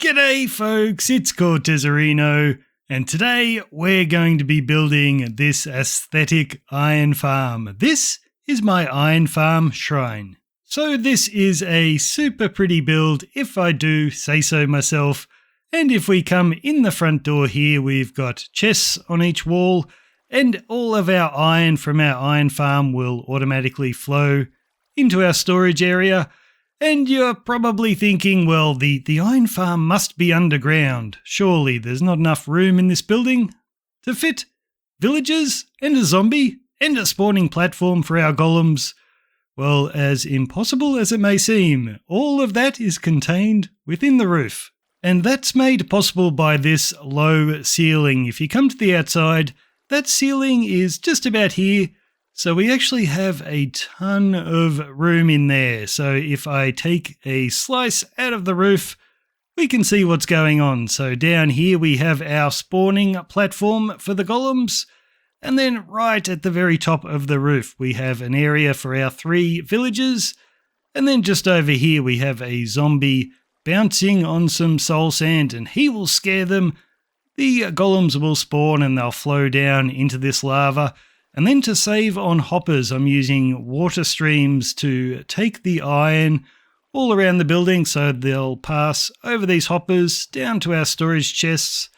G'day folks, it's Cortezerino, and today we're going to be building this aesthetic iron farm. This is my iron farm shrine. So this is a super pretty build if I do say so myself, and if we come in the front door here we've got chests on each wall, and all of our iron from our iron farm will automatically flow into our storage area. And you're probably thinking, well, the iron farm must be underground. Surely there's not enough room in this building to fit villagers and a zombie and a spawning platform for our golems. Well, as impossible as it may seem, all of that is contained within the roof. And that's made possible by this low ceiling. If you come to the outside, that ceiling is just about here. So we actually have a ton of room in there. So if I take a slice out of the roof, we can see what's going on. So down here we have our spawning platform for the golems. And then right at the very top of the roof, we have an area for our 3 villagers. And then just over here we have a zombie bouncing on some soul sand, and he will scare them. The golems will spawn and they'll flow down into this lava. And then to save on hoppers, I'm using water streams to take the iron all around the building, so they'll pass over these hoppers down to our storage chests,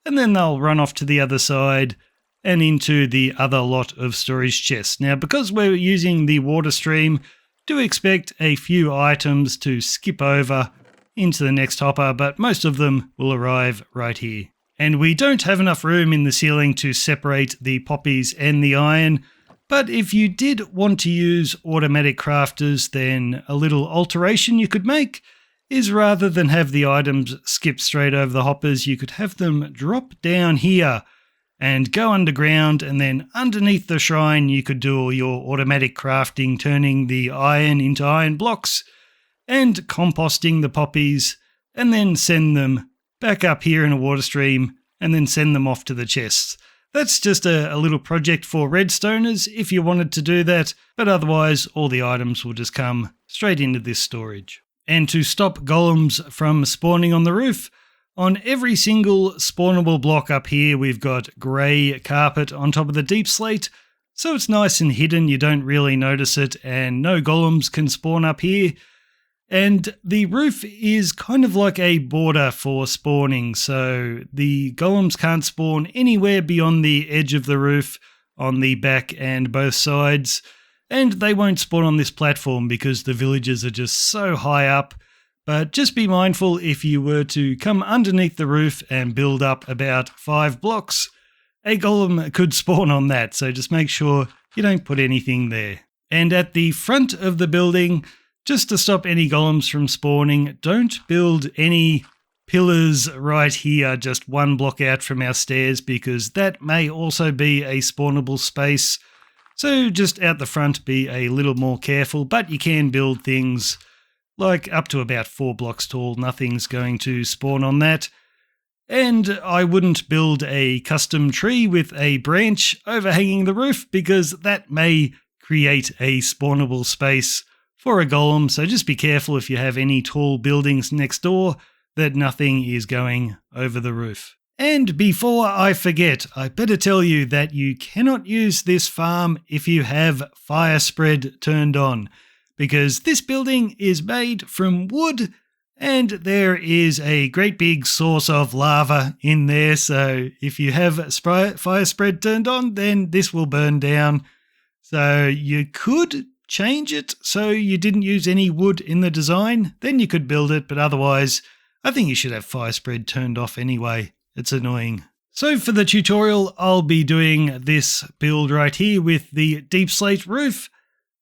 and then they'll run off to the other side and into the other lot of storage chests. Now, because we're using the water stream, do expect a few items to skip over into the next hopper, but most of them will arrive right here. And we don't have enough room in the ceiling to separate the poppies and the iron, but if you did want to use automatic crafters, then a little alteration you could make is rather than have the items skip straight over the hoppers, you could have them drop down here and go underground, and then underneath the shrine you could do all your automatic crafting, turning the iron into iron blocks and composting the poppies, and then send them back up here in a water stream and then send them off to the chests. That's just a little project for redstoners if you wanted to do that, but otherwise all the items will just come straight into this storage. And to stop golems from spawning on the roof, on every single spawnable block up here we've got grey carpet on top of the deep slate, so it's nice and hidden, you don't really notice it, and no golems can spawn up here. And the roof is kind of like a border for spawning, so the golems can't spawn anywhere beyond the edge of the roof on the back and both sides, and they won't spawn on this platform because the villagers are just so high up. But just be mindful, if you were to come underneath the roof and build up about 5 blocks, a golem could spawn on that, so just make sure you don't put anything there. And at the front of the building, just to stop any golems from spawning, don't build any pillars right here, just 1 block out from our stairs, because that may also be a spawnable space. So just out the front, be a little more careful, but you can build things like up to about 4 blocks tall. Nothing's going to spawn on that. And I wouldn't build a custom tree with a branch overhanging the roof, because that may create a spawnable space for a golem, so just be careful if you have any tall buildings next door that nothing is going over the roof. And before I forget, I better tell you that you cannot use this farm if you have fire spread turned on, because this building is made from wood and there is a great big source of lava in there, so if you have fire spread turned on, then this will burn down. So you could change it so you didn't use any wood in the design, then you could build it, but otherwise I think you should have fire spread turned off anyway. It's annoying. So for the tutorial, I'll be doing this build right here with the deep slate roof,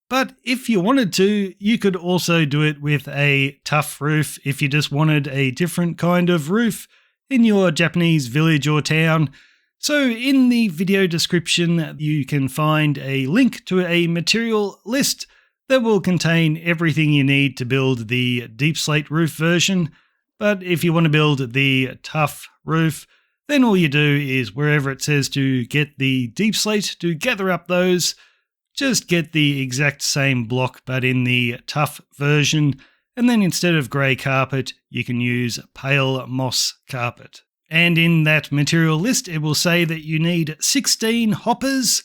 but if you wanted to, you could also do it with a tough roof if you just wanted a different kind of roof in your Japanese village or town. So in the video description, you can find a link to a material list that will contain everything you need to build the deep slate roof version. But if you want to build the tough roof, then all you do is wherever it says to get the deep slate to gather up those, just get the exact same block but in the tough version, And then instead of grey carpet, you can use pale moss carpet. And in that material list, it will say that you need 16 hoppers.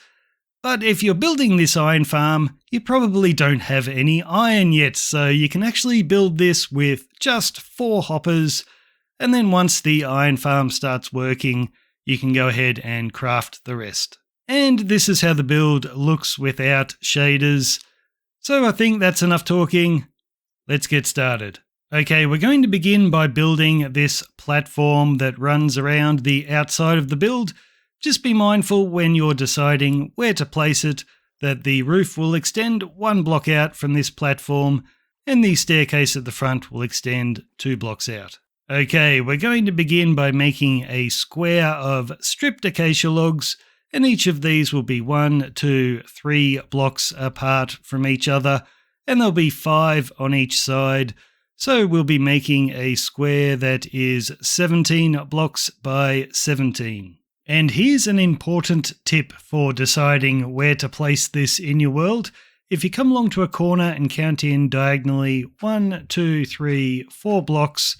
But if you're building this iron farm, you probably don't have any iron yet, so you can actually build this with just 4 hoppers, and then once the iron farm starts working, you can go ahead and craft the rest. And this is how the build looks without shaders. So I think that's enough talking. Let's get started. Okay, we're going to begin by building this platform that runs around the outside of the build. Just be mindful when you're deciding where to place it that the roof will extend 1 block out from this platform and the staircase at the front will extend 2 blocks out. Okay, we're going to begin by making a square of stripped acacia logs, and each of these will be 1, 2, 3 blocks apart from each other, and there'll be 5 on each side. So we'll be making a square that is 17 blocks by 17. And here's an important tip for deciding where to place this in your world. If you come along to a corner and count in diagonally 1, 2, 3, 4 blocks,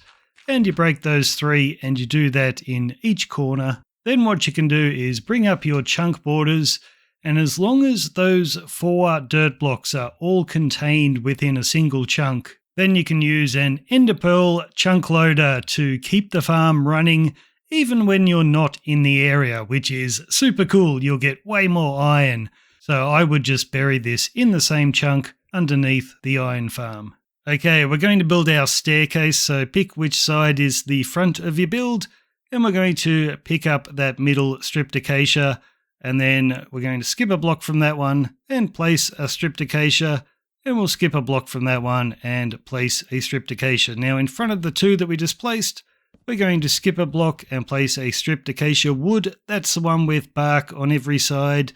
and you break those 3 and you do that in each corner, then what you can do is bring up your chunk borders, and as long as those 4 dirt blocks are all contained within a single chunk, then you can use an ender pearl chunk loader to keep the farm running even when you're not in the area, which is super cool. You'll get way more iron. So I would just bury this in the same chunk underneath the iron farm. Okay, we're going to build our staircase, so pick which side is the front of your build, and we're going to pick up that middle stripped acacia, and then we're going to skip a block from that one and place a stripped acacia, and we'll skip a block from that one and place a stripped acacia. Now in front of the 2 that we just placed, we're going to skip a block and place a stripped acacia wood. That's the one with bark on every side.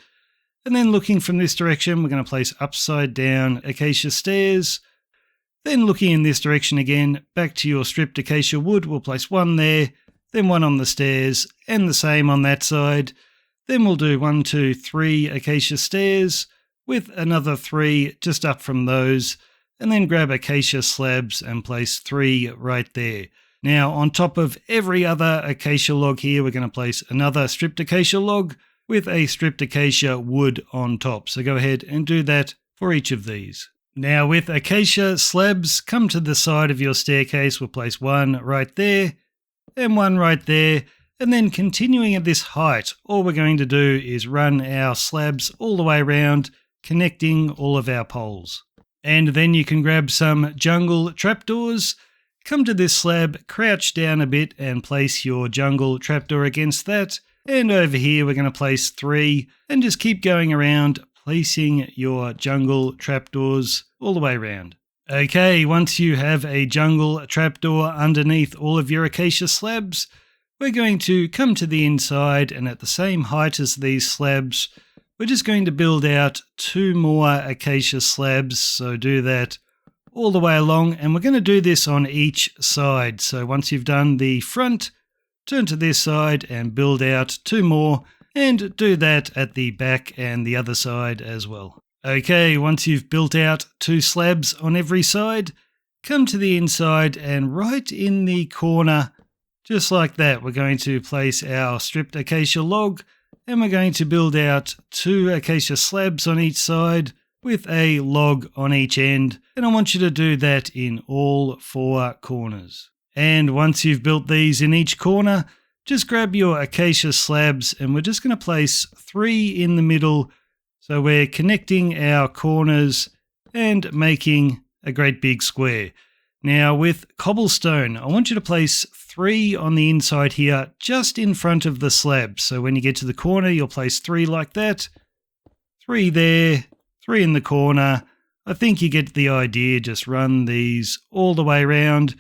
And then looking from this direction, we're going to place upside down acacia stairs. Then looking in this direction again, back to your stripped acacia wood, we'll place 1 there, then 1 on the stairs, and the same on that side. Then we'll do 1, 2, 3 acacia stairs with another 3 just up from those, and then grab acacia slabs and place 3 right there. Now, on top of every other acacia log here, we're going to place another stripped acacia log with a stripped acacia wood on top. So go ahead and do that for each of these. Now, with acacia slabs, come to the side of your staircase. We'll place 1 right there and 1 right there. And then continuing at this height, all we're going to do is run our slabs all the way around, connecting all of our poles. And then you can grab some jungle trapdoors. Come to this slab, crouch down a bit and place your jungle trapdoor against that. And over here we're going to place 3 and just keep going around placing your jungle trapdoors all the way around. Okay, once you have a jungle trapdoor underneath all of your acacia slabs, we're going to come to the inside and at the same height as these slabs, we're just going to build out 2 more acacia slabs. So do that all the way along, and we're going to do this on each side. So once you've done the front, turn to this side and build out 2 more, and do that at the back and the other side as well. Okay, once you've built out 2 slabs on every side, come to the inside and right in the corner, just like that, we're going to place our stripped acacia log, and we're going to build out 2 acacia slabs on each side with a log on each end, and I want you to do that in all 4 corners. And once you've built these in each corner, just grab your acacia slabs and we're just going to place 3 in the middle, so we're connecting our corners and making a great big square. Now with cobblestone, I want you to place 3 on the inside here, just in front of the slab. So when you get to the corner, you'll place 3 like that, 3 there, 3 in the corner. I think you get the idea. Just run these all the way around.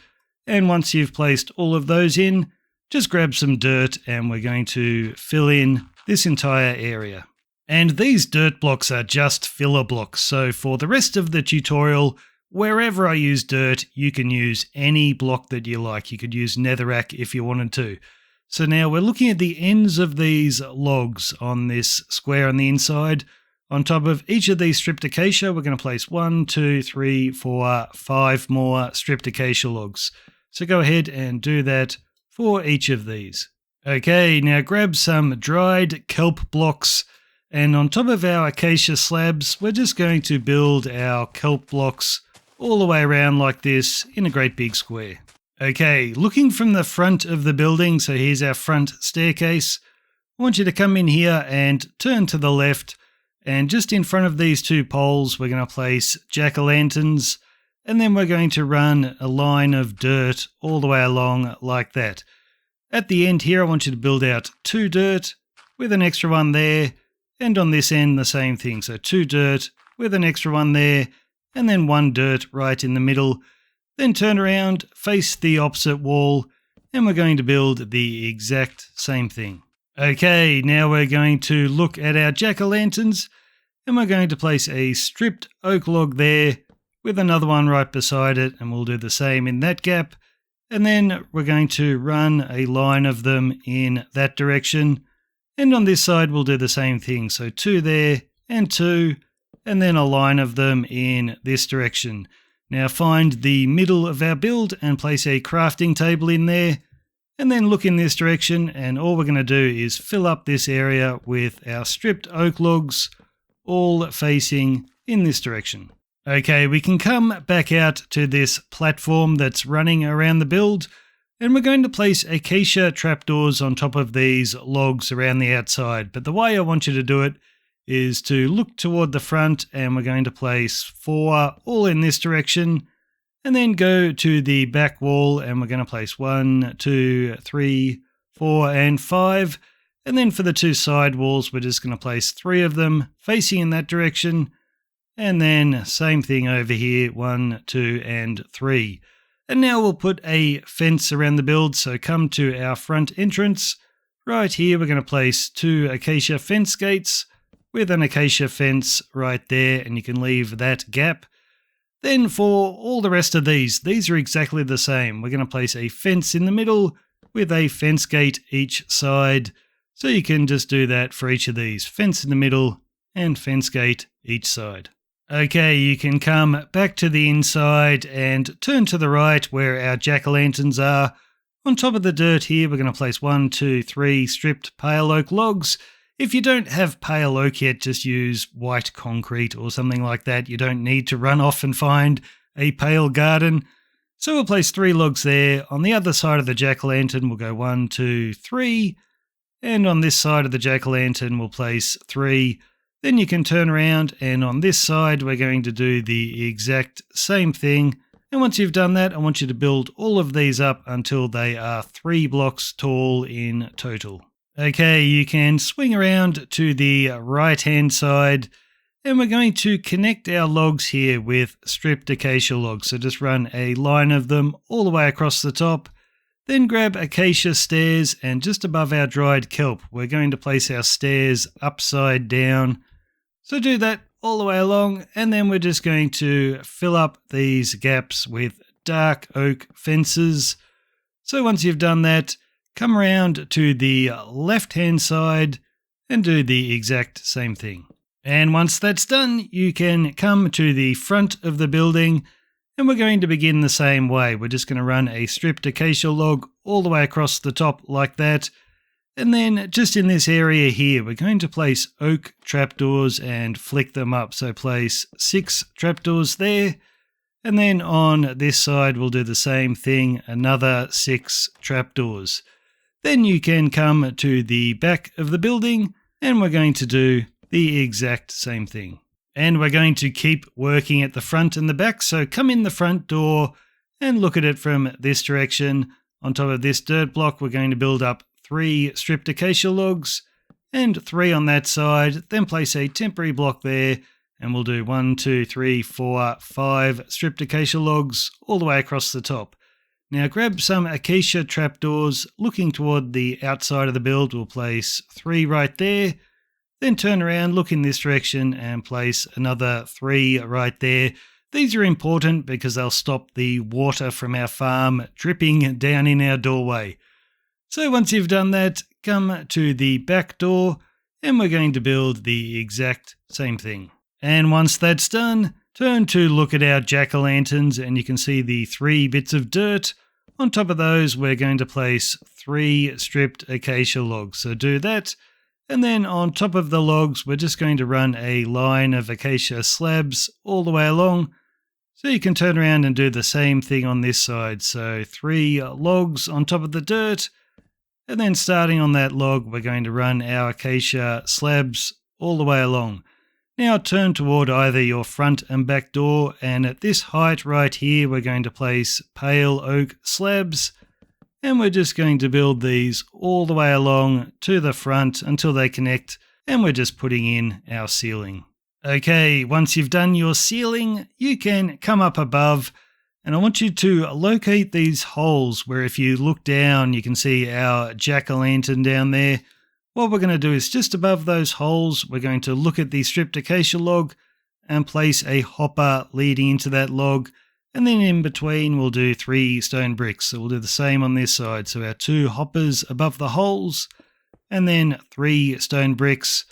And once you've placed all of those in, just grab some dirt and we're going to fill in this entire area. And these dirt blocks are just filler blocks. So for the rest of the tutorial, wherever I use dirt, you can use any block that you like. You could use netherrack if you wanted to. So now we're looking at the ends of these logs on this square on the inside. On top of each of these stripped acacia, we're going to place 1, 2, 3, 4, 5 more stripped acacia logs. So go ahead and do that for each of these. Okay, now grab some dried kelp blocks, and on top of our acacia slabs, we're just going to build our kelp blocks all the way around like this in a great big square. Okay, looking from the front of the building, so here's our front staircase. I want you to come in here and turn to the left, and just in front of these two poles, we're going to place jack-o'-lanterns, and then we're going to run a line of dirt all the way along like that. At the end here, I want you to build out 2 dirt with an extra one there, and on this end, the same thing. So 2 dirt with an extra one there, and then 1 dirt right in the middle. Then turn around, face the opposite wall, and we're going to build the exact same thing. Okay, now we're going to look at our jack-o'-lanterns, and we're going to place a stripped oak log there with another one right beside it, and we'll do the same in that gap. And then we're going to run a line of them in that direction. And on this side, we'll do the same thing. So 2 there and 2, and then a line of them in this direction. Now find the middle of our build and place a crafting table in there. And then look in this direction, and all we're going to do is fill up this area with our stripped oak logs, all facing in this direction. Okay, we can come back out to this platform that's running around the build, and we're going to place acacia trapdoors on top of these logs around the outside. But the way I want you to do it is to look toward the front, and we're going to place 4 all in this direction, and then go to the back wall, and we're going to place 1, 2, 3, 4, and 5. And then for the 2 side walls, we're just going to place 3 of them facing in that direction. And then same thing over here, 1, 2, and 3. And now we'll put a fence around the build. So come to our front entrance. Right here, we're going to place 2 acacia fence gates with an acacia fence right there, and you can leave that gap. Then for all the rest of these are exactly the same. We're going to place a fence in the middle with a fence gate each side. So you can just do that for each of these. Fence in the middle and fence gate each side. Okay, you can come back to the inside and turn to the right where our jack-o'-lanterns are. On top of the dirt here, we're going to place 1, 2, 3 stripped pale oak logs. If you don't have pale oak yet, just use white concrete or something like that. You don't need to run off and find a pale garden. So we'll place 3 logs there. On the other side of the jack-o'-lantern, we'll go 1, 2, 3. And on this side of the jack-o'-lantern, we'll place 3. Then you can turn around, and on this side, we're going to do the exact same thing. And once you've done that, I want you to build all of these up until they are 3 blocks tall in total. Okay, you can swing around to the right-hand side, and we're going to connect our logs here with stripped acacia logs. So just run a line of them all the way across the top. Then grab acacia stairs, and just above our dried kelp, we're going to place our stairs upside down. So do that all the way along, and then we're just going to fill up these gaps with dark oak fences. So once you've done that, come around to the left-hand side and do the exact same thing. And once that's done, you can come to the front of the building, and we're going to begin the same way. We're just going to run a stripped acacia log all the way across the top like that. And then just in this area here, we're going to place oak trapdoors and flick them up. So place 6 trapdoors there. And then on this side, we'll do the same thing, another 6 trapdoors. Then you can come to the back of the building, and we're going to do the exact same thing. And we're going to keep working at the front and the back. So come in the front door and look at it from this direction. On top of this dirt block, we're going to build up 3 stripped acacia logs and 3 on that side. Then place a temporary block there, and we'll do 1, 2, 3, 4, 5 stripped acacia logs all the way across the top. Now grab some acacia trapdoors looking toward the outside of the build. We'll place 3 right there. Then turn around, look in this direction, and place another 3 right there. These are important because they'll stop the water from our farm dripping down in our doorway. So once you've done that, come to the back door, and we're going to build the exact same thing. And once that's done, turn to look at our jack-o'-lanterns, and you can see the 3 bits of dirt. On top of those, we're going to place 3 stripped acacia logs. So do that. And then on top of the logs, we're just going to run a line of acacia slabs all the way along. So you can turn around and do the same thing on this side. So 3 logs on top of the dirt. And then starting on that log, we're going to run our acacia slabs all the way along. Now turn toward either your front and back door, and at this height right here, we're going to place pale oak slabs, and we're just going to build these all the way along to the front until they connect, and we're just putting in our ceiling. Okay, once you've done your ceiling, you can come up above, and I want you to locate these holes where if you look down, you can see our jack-o'-lantern down there. What we're going to do is just above those holes, we're going to look at the stripped acacia log and place a hopper leading into that log. And then in between, we'll do 3 stone bricks. So we'll do the same on this side. So our 2 hoppers above the holes and then 3 stone bricks.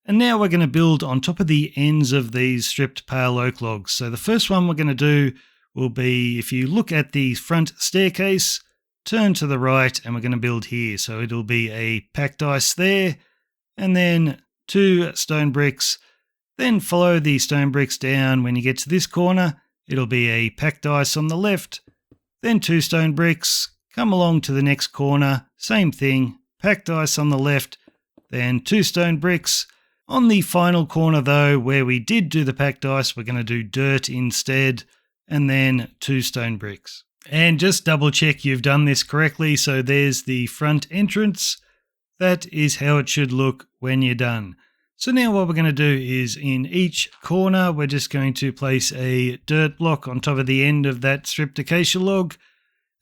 And now we're going to build on top of the ends of these stripped pale oak logs. So the first one we're going to do will be, if you look at the front staircase, turn to the right, and we're going to build here. So it'll be a packed ice there, and then 2 stone bricks. Then follow the stone bricks down. When you get to this corner, it'll be a packed ice on the left, then 2 stone bricks. Come along to the next corner, same thing, packed ice on the left, then 2 stone bricks. On the final corner though, where we did do the packed ice, we're going to do dirt instead, and then 2 stone bricks. And just double check you've done this correctly. So there's the front entrance. That is how it should look when you're done. So now what we're going to do is in each corner, we're just going to place a dirt block on top of the end of that stripped acacia log.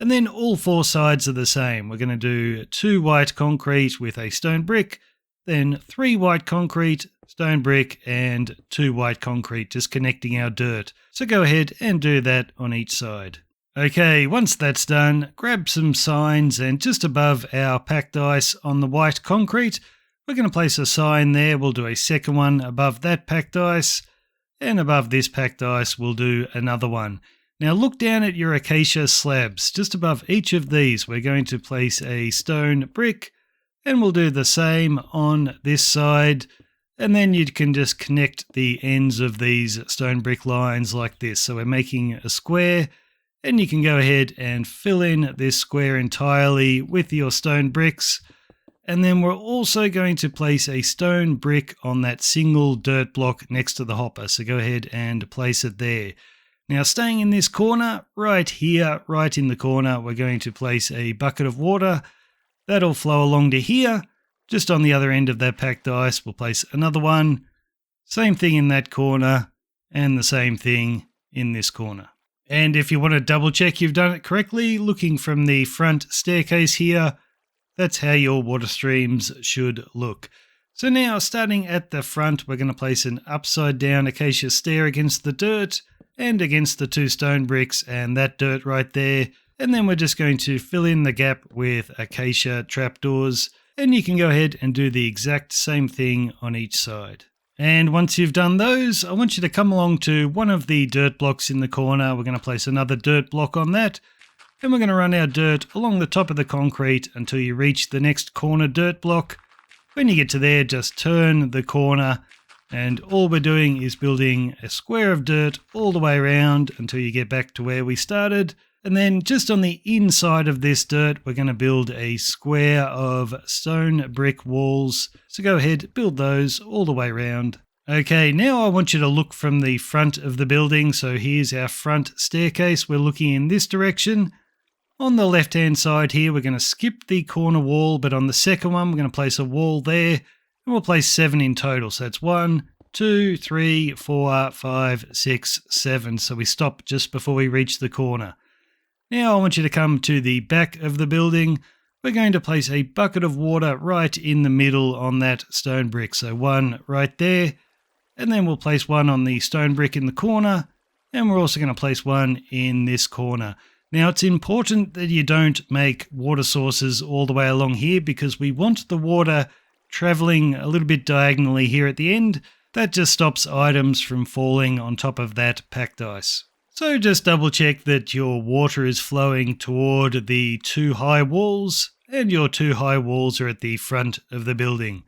And then all 4 sides are the same. We're going to do 2 white concrete with a stone brick, then 3 white concrete, stone brick, and 2 white concrete, just connecting our dirt. So go ahead and do that on each side. Okay, once that's done, grab some signs, and just above our packed ice on the white concrete, we're going to place a sign there. We'll do a second one above that packed ice, and above this packed ice we'll do another one. Now look down at your acacia slabs. Just above each of these we're going to place a stone brick, and we'll do the same on this side, and then you can just connect the ends of these stone brick lines like this. So we're making a square, and you can go ahead and fill in this square entirely with your stone bricks. And then we're also going to place a stone brick on that single dirt block next to the hopper. So go ahead and place it there. Now staying in this corner, right here, right in the corner, we're going to place a bucket of water. That'll flow along to here. Just on the other end of that packed ice, we'll place another one. Same thing in that corner, and the same thing in this corner. And if you want to double check you've done it correctly, looking from the front staircase here, that's how your water streams should look. So now starting at the front, we're going to place an upside down acacia stair against the dirt and against the 2 stone bricks and that dirt right there. And then we're just going to fill in the gap with acacia trapdoors, and you can go ahead and do the exact same thing on each side. And once you've done those, I want you to come along to one of the dirt blocks in the corner. We're going to place another dirt block on that, and we're going to run our dirt along the top of the concrete until you reach the next corner dirt block. When you get to there, just turn the corner, and all we're doing is building a square of dirt all the way around until you get back to where we started. And then just on the inside of this dirt, we're going to build a square of stone brick walls. So go ahead, build those all the way around. Okay, now I want you to look from the front of the building. So here's our front staircase. We're looking in this direction. On the left-hand side here, we're going to skip the corner wall, but on the second one, we're going to place a wall there, and we'll place 7 in total. So it's 1, 2, 3, 4, 5, 6, 7. So we stop just before we reach the corner. Now I want you to come to the back of the building. We're going to place a bucket of water right in the middle on that stone brick. So 1 right there, and then we'll place 1 on the stone brick in the corner, and we're also going to place 1 in this corner. Now it's important that you don't make water sources all the way along here, because we want the water traveling a little bit diagonally here at the end. That just stops items from falling on top of that packed ice. So just double check that your water is flowing toward the 2 high walls, and your 2 high walls are at the front of the building.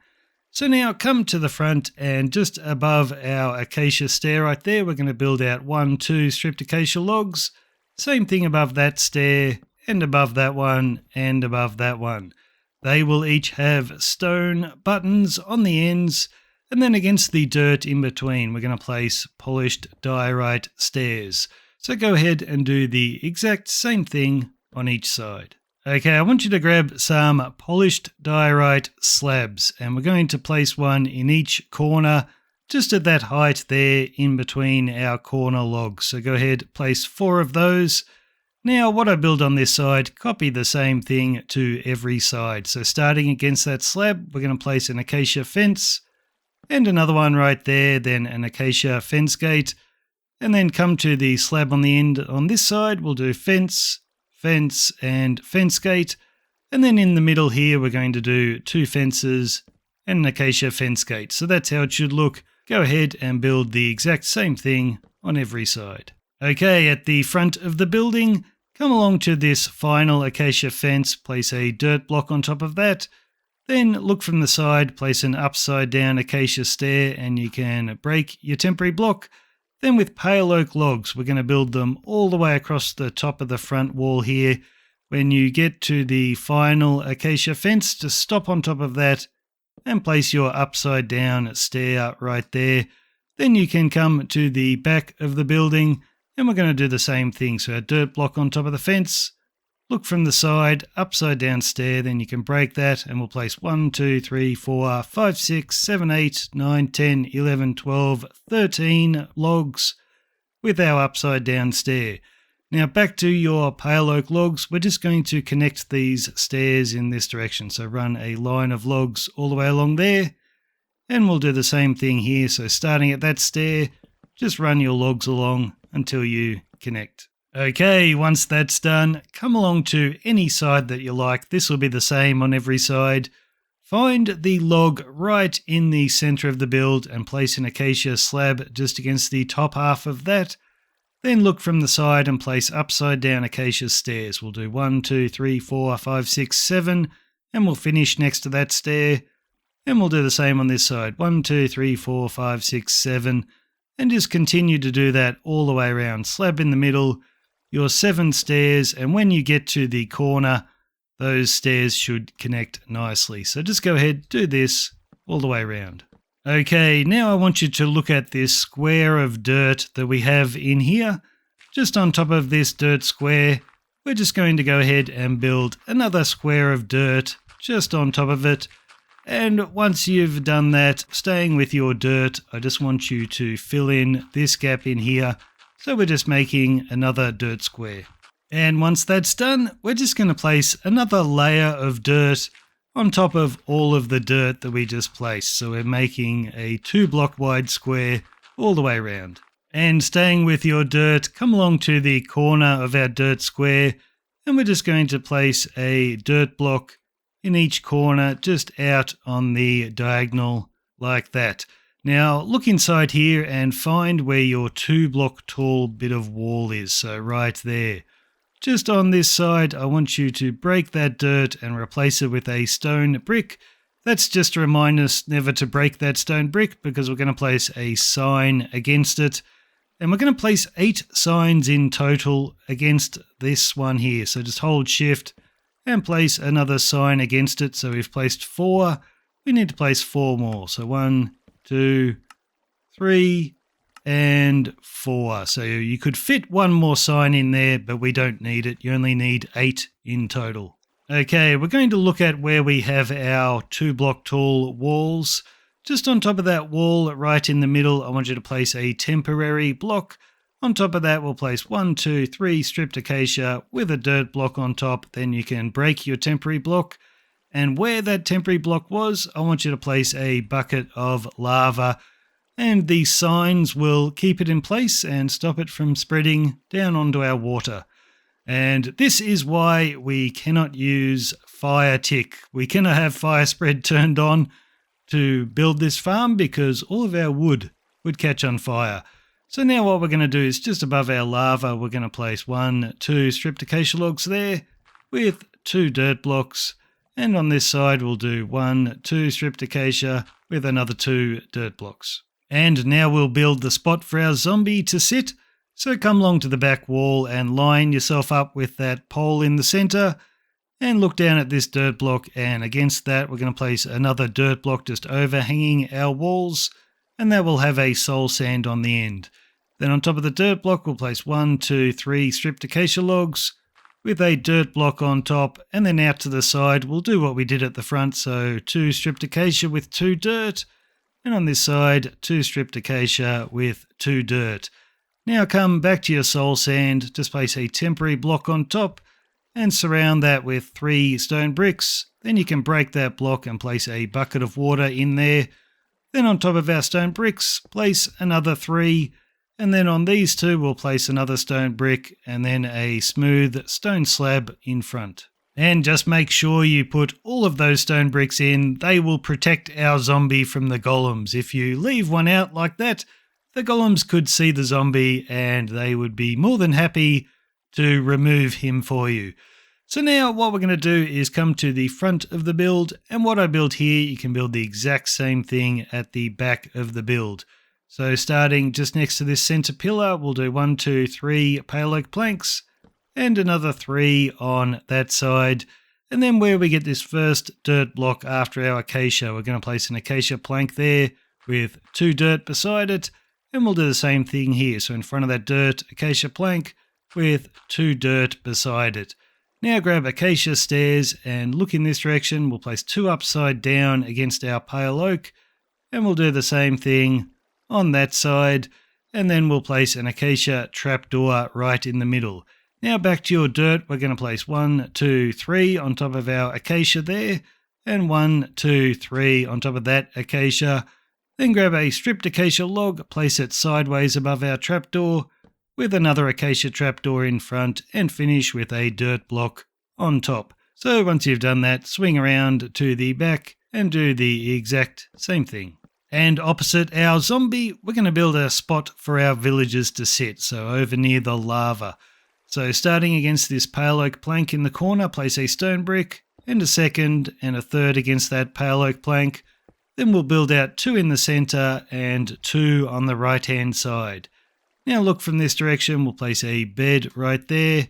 So now come to the front, and just above our acacia stair right there, we're going to build out 1, 2 stripped acacia logs. Same thing above that stair, and above that one, and above that one. They will each have stone buttons on the ends, and then against the dirt in between, we're going to place polished diorite stairs. So go ahead and do the exact same thing on each side. Okay, I want you to grab some polished diorite slabs, and we're going to place one in each corner, just at that height there in between our corner logs. So go ahead, place 4 of those. Now what I build on this side, copy the same thing to every side. So starting against that slab, we're going to place an acacia fence, and another one right there, then an acacia fence gate, and then come to the slab on the end on this side, we'll do fence, fence, and fence gate, and then in the middle here we're going to do 2 fences and an acacia fence gate. So that's how it should look. Go ahead and build the exact same thing on every side. Okay, at the front of the building, come along to this final acacia fence, place a dirt block on top of that. Then look from the side, place an upside down acacia stair, and you can break your temporary block. Then with pale oak logs, we're going to build them all the way across the top of the front wall here. When you get to the final acacia fence, just stop on top of that and place your upside down stair right there. Then you can come to the back of the building, and we're going to do the same thing. So a dirt block on top of the fence, look from the side, upside down stair, then you can break that, and we'll place 1, 2, 3, 4, 5, 6, 7, 8, 9, 10, 11, 12, 13 logs with our upside down stair. Now back to your pale oak logs, we're just going to connect these stairs in this direction. So run a line of logs all the way along there, and we'll do the same thing here. So starting at that stair, just run your logs along until you connect. Okay, once that's done, come along to any side that you like. This will be the same on every side. Find the log right in the center of the build and place an acacia slab just against the top half of that. Then look from the side and place upside down acacia stairs. We'll do 1, 2, 3, 4, 5, 6, 7, and we'll finish next to that stair. And we'll do the same on this side. 1, 2, 3, 4, 5, 6, 7, and just continue to do that all the way around. Slab in the middle, your 7 stairs, and when you get to the corner, those stairs should connect nicely. So just go ahead, do this all the way around. Okay, now I want you to look at this square of dirt that we have in here. Just on top of this dirt square, we're just going to go ahead and build another square of dirt just on top of it. And once you've done that, staying with your dirt, I just want you to fill in this gap in here. So we're just making another dirt square. And once that's done, we're just going to place another layer of dirt on top of all of the dirt that we just placed. So we're making a 2 block wide square all the way around. And staying with your dirt, come along to the corner of our dirt square, and we're just going to place a dirt block in each corner just out on the diagonal like that. Now look inside here and find where your 2 block tall bit of wall is, so right there. Just on this side, I want you to break that dirt and replace it with a stone brick. That's just to remind us never to break that stone brick because we're going to place a sign against it. And we're going to place 8 signs in total against this one here. So just hold shift and place another sign against it. So we've placed 4. We need to place 4 more. So 1, 2, 3, and 4. So you could fit 1 more sign in there, but we don't need it. You only need 8 in total. Okay, we're going to look at where we have our 2 block tall walls. Just on top of that wall, right in the middle, I want you to place a temporary block. On top of that, we'll place 1, 2, 3 stripped acacia with a dirt block on top. Then you can break your temporary block. And where that temporary block was, I want you to place a bucket of lava. And these signs will keep it in place and stop it from spreading down onto our water. And this is why we cannot use fire tick. We cannot have fire spread turned on to build this farm because all of our wood would catch on fire. So now what we're going to do is just above our lava, we're going to place 1, 2 stripped acacia logs there with 2 dirt blocks. And on this side, we'll do 1, 2 stripped acacia with another 2 dirt blocks. And now we'll build the spot for our zombie to sit. So come along to the back wall and line yourself up with that pole in the center. And look down at this dirt block, and against that we're going to place another dirt block just overhanging our walls, and that will have a soul sand on the end. Then on top of the dirt block we'll place 1, 2, 3 stripped acacia logs with a dirt block on top, and then out to the side we'll do what we did at the front, so 2 stripped acacia with 2 dirt, and on this side 2 stripped acacia with 2 dirt. Now come back to your soul sand, just place a temporary block on top, and surround that with 3 stone bricks. Then you can break that block and place a bucket of water in there. Then on top of our stone bricks, place another 3, and then on these 2 we'll place another stone brick and then a smooth stone slab in front. And just make sure you put all of those stone bricks in. They will protect our zombie from the golems. If you leave one out like that, the golems could see the zombie and they would be more than happy to remove him for you. So now what we're going to do is come to the front of the build, and what I built here, you can build the exact same thing at the back of the build. So starting just next to this center pillar, we'll do 1, 2, 3 pale oak planks and another 3 on that side. And then where we get this first dirt block after our acacia, we're going to place an acacia plank there with 2 dirt beside it, and we'll do the same thing here. So in front of that dirt, acacia plank with 2 dirt beside it. Now grab acacia stairs and look in this direction. We'll place 2 upside down against our pale oak, and we'll do the same thing on that side, and then we'll place an acacia trapdoor right in the middle. Now back to your dirt, we're going to place 1, 2, 3 on top of our acacia there, and 1, 2, 3 on top of that acacia. Then grab a stripped acacia log, place it sideways above our trapdoor, with another acacia trapdoor in front, and finish with a dirt block on top. So once you've done that, swing around to the back and do the exact same thing. And opposite our zombie, we're going to build a spot for our villagers to sit, so over near the lava. So starting against this pale oak plank in the corner, place a stone brick, and a second and a third against that pale oak plank. Then we'll build out 2 in the center and 2 on the right hand side. Now look from this direction, we'll place a bed right there.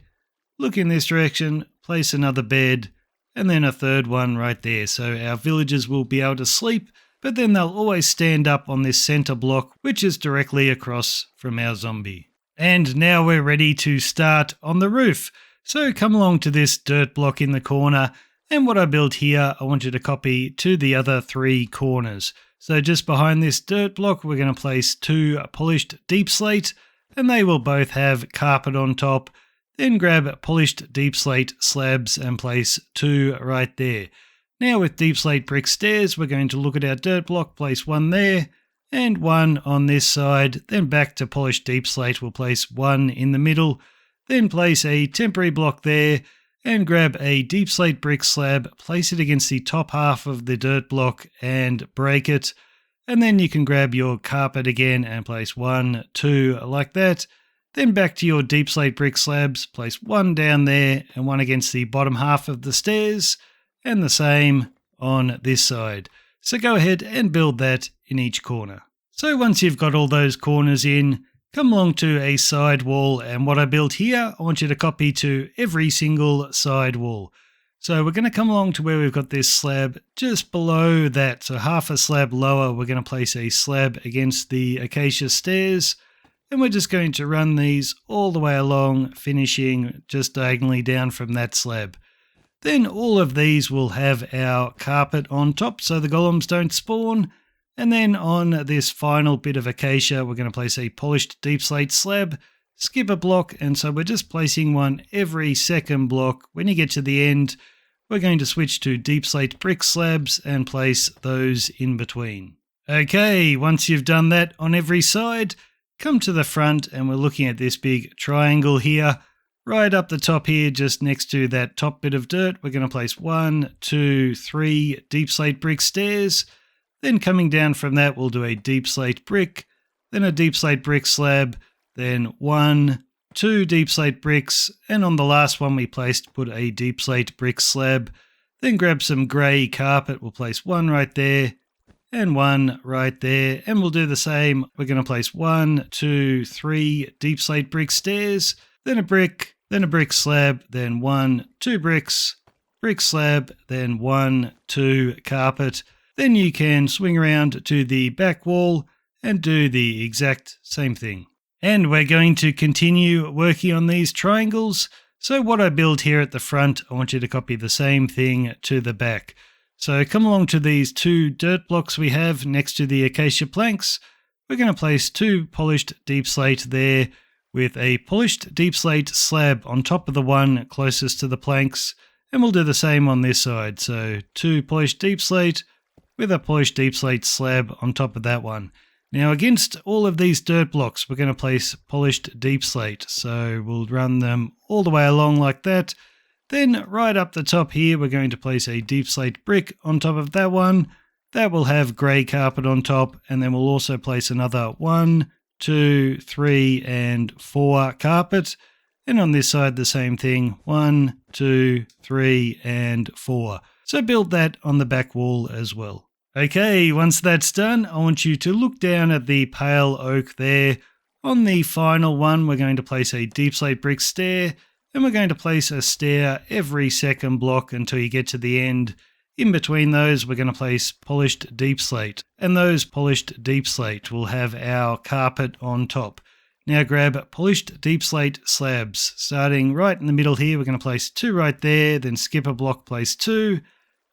Look in this direction, place another bed, and then a third one right there. So our villagers will be able to sleep, but then they'll always stand up on this center block, which is directly across from our zombie. And now we're ready to start on the roof. So come along to this dirt block in the corner, and what I built here, I want you to copy to the other 3 corners. So just behind this dirt block, we're going to place 2 polished deep slate, and they will both have carpet on top. Then grab polished deep slate slabs and place 2 right there. Now with deep slate brick stairs, we're going to look at our dirt block, place 1 there, and 1 on this side. Then back to polished deep slate, we'll place 1 in the middle. Then place a temporary block there, and grab a deep slate brick slab, place it against the top half of the dirt block and break it. And then you can grab your carpet again and place 1, 2 like that. Then back to your deep slate brick slabs, place 1 down there and 1 against the bottom half of the stairs, and the same on this side. So go ahead and build that in each corner. So once you've got all those corners in, come along to a side wall, and what I built here, I want you to copy to every single side wall. So we're going to come along to where we've got this slab just below that. So half a slab lower, we're going to place a slab against the acacia stairs, and we're just going to run these all the way along, finishing just diagonally down from that slab. Then all of these will have our carpet on top so the golems don't spawn. And then on this final bit of acacia, we're going to place a polished deep slate slab, skip a block, and so we're just placing one every second block. When you get to the end, we're going to switch to deep slate brick slabs and place those in between. Okay, once you've done that on every side, come to the front, and we're looking at this big triangle here. Right up the top here, just next to that top bit of dirt, we're going to place 1, 2, 3 deep slate brick stairs. Then coming down from that, we'll do a deep slate brick, then a deep slate brick slab, then 1, 2 deep slate bricks, and on the last one we placed, put a deep slate brick slab. Then grab some grey carpet, we'll place 1 right there, and 1 right there, and we'll do the same. We're going to place 1, 2, 3 deep slate brick stairs, then a brick slab, then 1, 2 bricks, brick slab, then 1, 2 carpet. Then you can swing around to the back wall and do the exact same thing. And we're going to continue working on these triangles. So what I build here at the front, I want you to copy the same thing to the back. So come along to these 2 dirt blocks we have next to the acacia planks. We're going to place 2 polished deep slate there with a polished deep slate slab on top of the one closest to the planks. And we'll do the same on this side. So 2 polished deep slate with a polished deep slate slab on top of that one. Now against all of these dirt blocks, we're going to place polished deep slate. So we'll run them all the way along like that. Then right up the top here, we're going to place a deep slate brick on top of that one. That will have grey carpet on top. And then we'll also place another 1, 2, 3, and 4 carpet. And on this side, the same thing, 1, 2, 3, and 4. So build that on the back wall as well. Okay, once that's done, I want you to look down at the pale oak there. On the final one, we're going to place a deep slate brick stair, and we're going to place a stair every second block until you get to the end. In between those, we're going to place polished deep slate, and those polished deep slate will have our carpet on top. Now grab polished deep slate slabs. Starting right in the middle here, we're going to place 2 right there, then skip a block, place 2,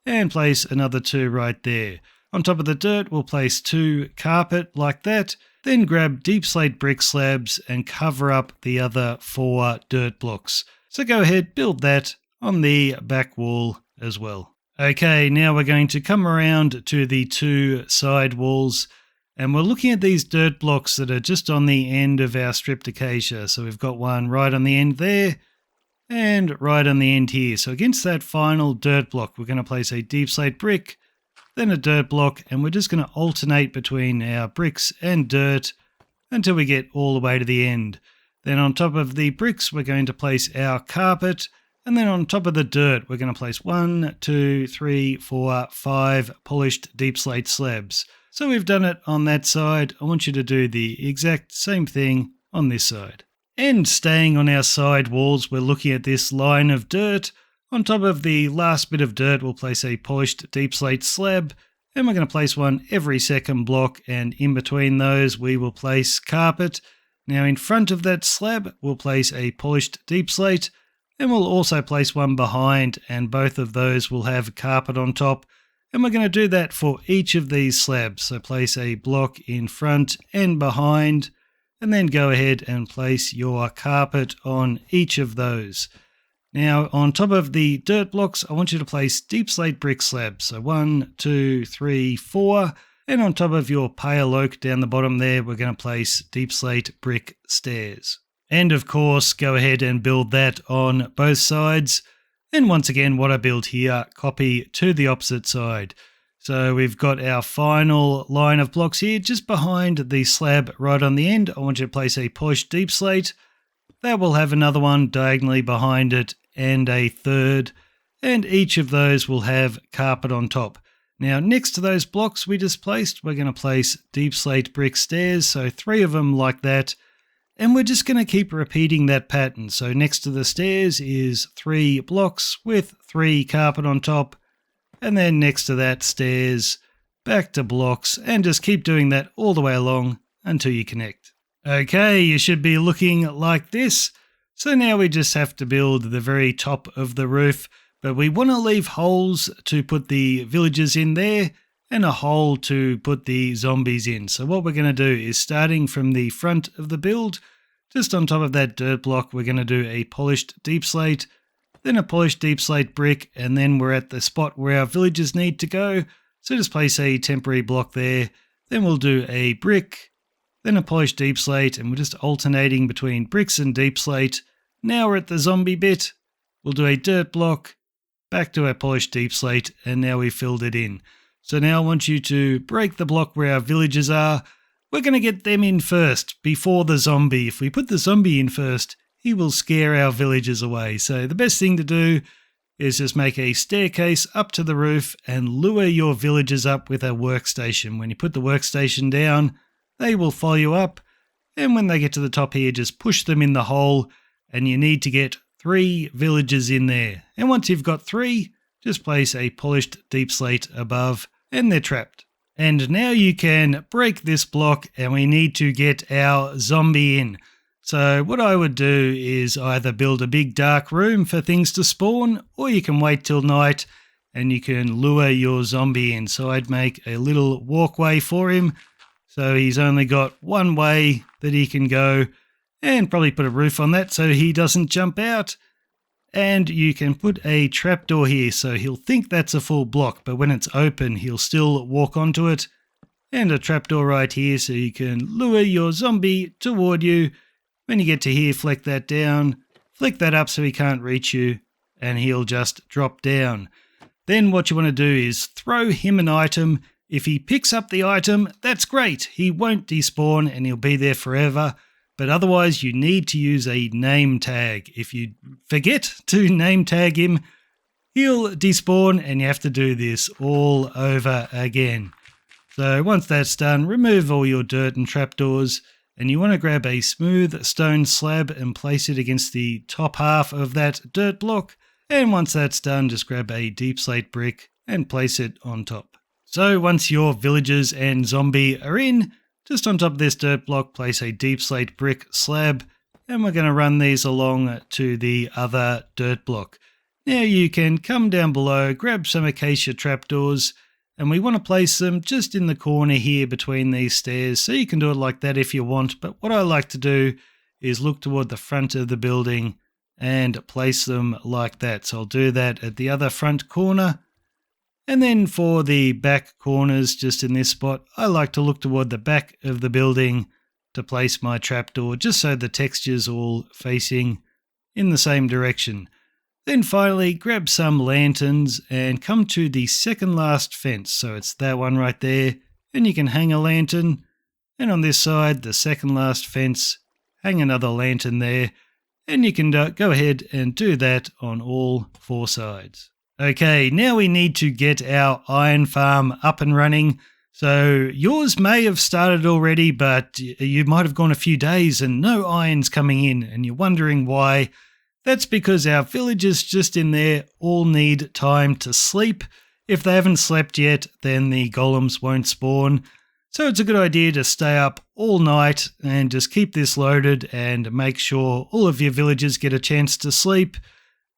and place another 2 right there. On top of the dirt, we'll place 2 carpet like that, then grab deep slate brick slabs and cover up the other 4 dirt blocks. So go ahead, build that on the back wall as well. Okay, now we're going to come around to the 2 side walls, and we're looking at these dirt blocks that are just on the end of our stripped acacia. So we've got one right on the end there, and right on the end here. So against that final dirt block, we're going to place a deep slate brick, then a dirt block, and we're just going to alternate between our bricks and dirt until we get all the way to the end. Then on top of the bricks, we're going to place our carpet, and then on top of the dirt, we're going to place 1, 2, 3, 4, 5 polished deep slate slabs. So we've done it on that side. I want you to do the exact same thing on this side. And staying on our side walls, we're looking at this line of dirt. On top of the last bit of dirt, we'll place a polished deep slate slab, and we're going to place one every second block, and in between those, we will place carpet. Now in front of that slab, we'll place a polished deep slate, and we'll also place one behind, and both of those will have carpet on top. And we're going to do that for each of these slabs. So place a block in front and behind, and then go ahead and place your carpet on each of those. Now, on top of the dirt blocks, I want you to place deep slate brick slabs. So 1, 2, 3, 4. And on top of your pale oak down the bottom there, we're going to place deep slate brick stairs. And of course, go ahead and build that on both sides. And once again, what I build here, copy to the opposite side. So we've got our final line of blocks here, just behind the slab right on the end. I want you to place a polished deep slate. That will have another one diagonally behind it and a third. And each of those will have carpet on top. Now, next to those blocks we just placed, we're going to place deep slate brick stairs. So 3 of them like that. And we're just going to keep repeating that pattern. So next to the stairs is 3 blocks with 3 carpet on top. And then next to that, stairs, back to blocks, and just keep doing that all the way along until you connect. Okay, you should be looking like this. So now we just have to build the very top of the roof, but we want to leave holes to put the villagers in there and a hole to put the zombies in. So what we're going to do is, starting from the front of the build, just on top of that dirt block, we're going to do a polished deep slate, then a polished deep slate brick, and then we're at the spot where our villagers need to go. So just place a temporary block there. Then we'll do a brick, then a polished deep slate, and we're just alternating between bricks and deep slate. Now we're at the zombie bit. We'll do a dirt block, back to our polished deep slate, and now we filled it in. So now I want you to break the block where our villagers are. We're going to get them in first before the zombie. If we put the zombie in first, he will scare our villagers away. So the best thing to do is just make a staircase up to the roof and lure your villagers up with a workstation. When you put the workstation down, they will follow you up. And when they get to the top here, just push them in the hole. And you need to get 3 villagers in there. And once you've got 3, just place a polished deep slate above and they're trapped. And now you can break this block and we need to get our zombie in. So what I would do is either build a big dark room for things to spawn, or you can wait till night and you can lure your zombie in. So I'd make a little walkway for him. So he's only got one way that he can go, and probably put a roof on that so he doesn't jump out. And you can put a trapdoor here so he'll think that's a full block, but when it's open, he'll still walk onto it. And a trapdoor right here so you can lure your zombie toward you. When you get to here, flick that down, flick that up so he can't reach you, and he'll just drop down. Then what you want to do is throw him an item. If he picks up the item, that's great. He won't despawn and he'll be there forever. But otherwise, you need to use a name tag. If you forget to name tag him, he'll despawn and you have to do this all over again. So once that's done, remove all your dirt and trapdoors, and you want to grab a smooth stone slab and place it against the top half of that dirt block. And once that's done, just grab a deep slate brick and place it on top. So once your villagers and zombie are in, just on top of this dirt block, place a deep slate brick slab, and we're going to run these along to the other dirt block. Now you can come down below, grab some acacia trapdoors, and we want to place them just in the corner here between these stairs. So you can do it like that if you want, but what I like to do is look toward the front of the building and place them like that. So I'll do that at the other front corner. And then for the back corners, just in this spot, I like to look toward the back of the building to place my trapdoor, just so the texture's all facing in the same direction. Then finally, grab some lanterns and come to the second last fence. So it's that one right there, and you can hang a lantern. And on this side, the second last fence, hang another lantern there, and you can go ahead and do that on all 4 sides. Okay, now we need to get our iron farm up and running. So yours may have started already, but you might have gone a few days and no iron's coming in, and you're wondering why. That's because our villagers just in there all need time to sleep. If they haven't slept yet, then the golems won't spawn. So it's a good idea to stay up all night and just keep this loaded and make sure all of your villagers get a chance to sleep.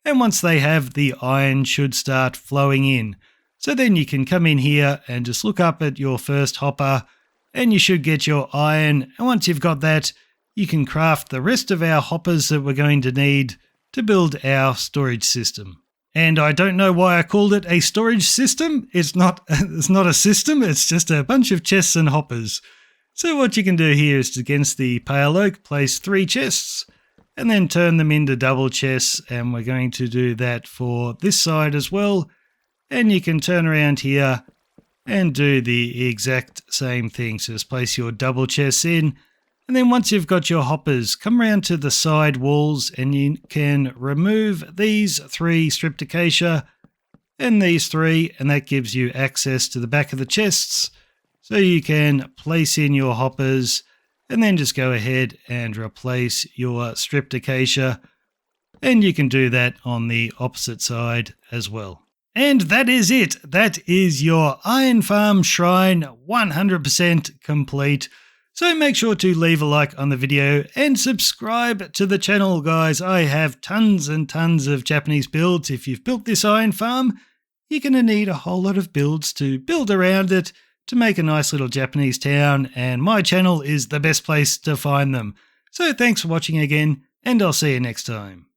And once they have, the iron should start flowing in. So then you can come in here and just look up at your first hopper and you should get your iron. And once you've got that, you can craft the rest of our hoppers that we're going to need to build our storage system. And I don't know why I called it a storage system. It's not a system, it's just a bunch of chests and hoppers. So what you can do here is against the pale oak, place 3 chests. And then turn them into double chests, and we're going to do that for this side as well. And you can turn around here and do the exact same thing. So just place your double chests in, and then once you've got your hoppers, come around to the side walls and you can remove these 3 stripped acacia and these 3, and that gives you access to the back of the chests. So you can place in your hoppers and then just go ahead and replace your stripped acacia. And you can do that on the opposite side as well. And that is it. That is your Iron Farm Shrine 100% complete. So make sure to leave a like on the video and subscribe to the channel, guys. I have tons and tons of Japanese builds. If you've built this iron farm, you're going to need a whole lot of builds to build around it to make a nice little Japanese town, and my channel is the best place to find them. So thanks for watching again, and I'll see you next time.